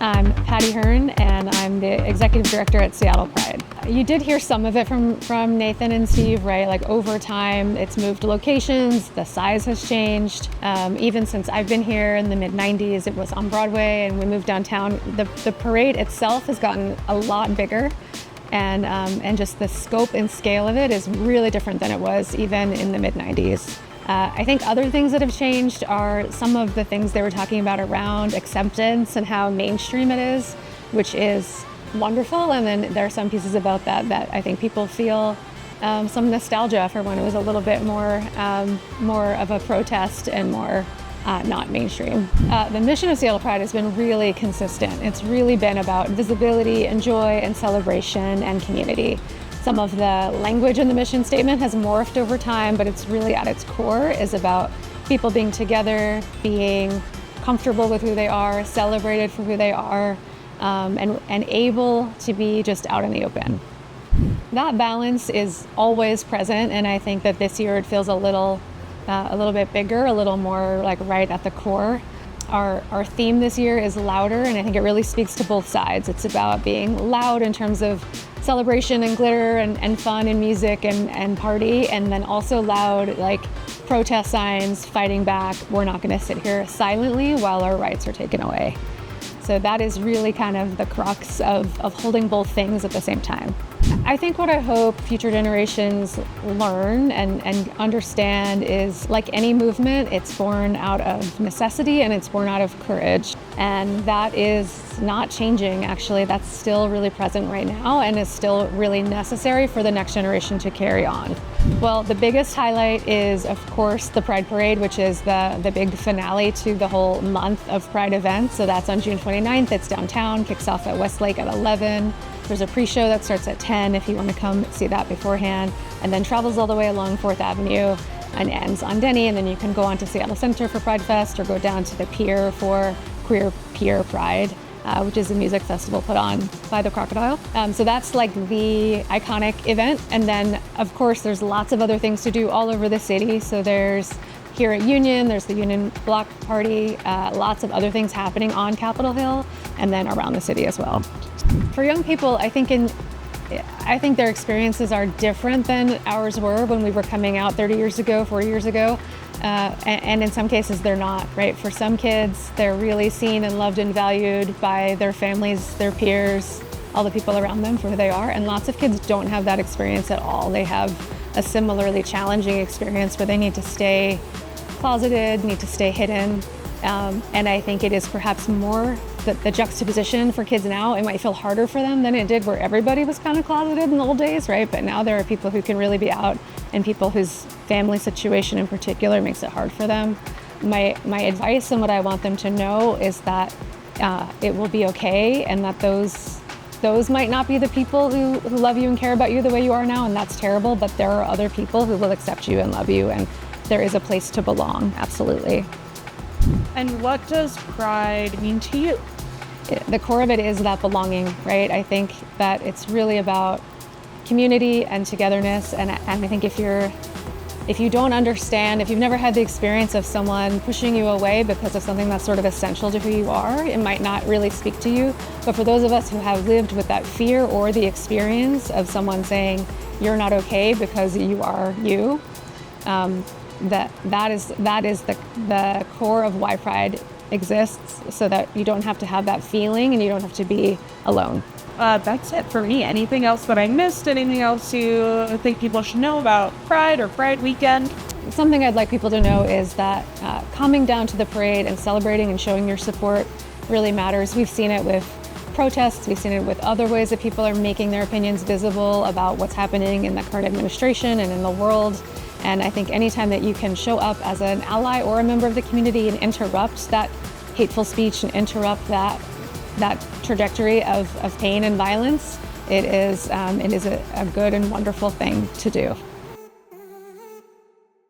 I'm Patti Hearn, and I'm the executive director at Seattle Pride. You did hear some of it from Nathan and Steve, right? Like over time, it's moved locations, the size has changed. Even since I've been here in the mid-90s, it was on Broadway and we moved downtown. The parade itself has gotten a lot bigger, and just the scope and scale of it is really different than it was even in the mid-90s. I think other things that have changed are some of the things they were talking about around acceptance and how mainstream it is, which is wonderful. And then there are some pieces about that I think people feel some nostalgia for when it was a little bit more of a protest and more not mainstream. The mission of Seattle Pride has been really consistent. It's really been about visibility and joy and celebration and community. Some of the language in the mission statement has morphed over time, but it's really at its core is about people being together, being comfortable with who they are, celebrated for who they are, and able to be just out in the open. That balance is always present, and I think that this year it feels a little bit bigger, a little more like right at the core. Our theme this year is louder, and I think it really speaks to both sides. It's about being loud in terms of celebration and glitter and fun and music and party, and then also loud like protest signs, fighting back. We're not going to sit here silently while our rights are taken away. So that is really kind of the crux of holding both things at the same time. I think what I hope future generations learn and understand is, like any movement, it's born out of necessity and it's born out of courage. And that is not changing, actually. That's still really present right now and is still really necessary for the next generation to carry on. Well, the biggest highlight is, of course, the Pride Parade, which is the big finale to the whole month of Pride events. So that's on June 29th. It's downtown, kicks off at Westlake at 11. There's a pre-show that starts at 10 if you want to come see that beforehand, and then travels all the way along 4th Avenue and ends on Denny, and then you can go on to Seattle Center for Pride Fest or go down to the pier for Queer Pier Pride, which is a music festival put on by the Crocodile. So that's like the iconic event. And then, of course, there's lots of other things to do all over the city. So there's here at Union, there's the Union Block Party, lots of other things happening on Capitol Hill and then around the city as well. For young people, I think their experiences are different than ours were when we were coming out 30 years ago, 40 years ago. And in some cases, they're not, right? For some kids, they're really seen and loved and valued by their families, their peers, all the people around them for who they are. And lots of kids don't have that experience at all. They have a similarly challenging experience where they need to stay closeted, need to stay hidden. And I think it is perhaps more the juxtaposition for kids now. It might feel harder for them than it did where everybody was kind of closeted in the old days, right? But now there are people who can really be out and people whose family situation in particular makes it hard for them. My advice and what I want them to know is that it will be okay, and that those might not be the people who love you and care about you the way you are now, and that's terrible, but there are other people who will accept you and love you, and there is a place to belong, absolutely. And what does Pride mean to you? The core of it is that belonging, right? I think that it's really about community and togetherness. And I think if you don't understand, if you've never had the experience of someone pushing you away because of something that's sort of essential to who you are, it might not really speak to you. But for those of us who have lived with that fear or the experience of someone saying, you're not okay because you are you, that is the core of why Pride exists, so that you don't have to have that feeling and you don't have to be alone. That's it for me. Anything else that I missed? Anything else you think people should know about Pride or Pride weekend? Something I'd like people to know is that coming down to the parade and celebrating and showing your support really matters. We've seen it with protests. We've seen it with other ways that people are making their opinions visible about what's happening in the current administration and in the world. And I think anytime that you can show up as an ally or a member of the community and interrupt that hateful speech and interrupt that trajectory of pain and violence, it is a good and wonderful thing to do.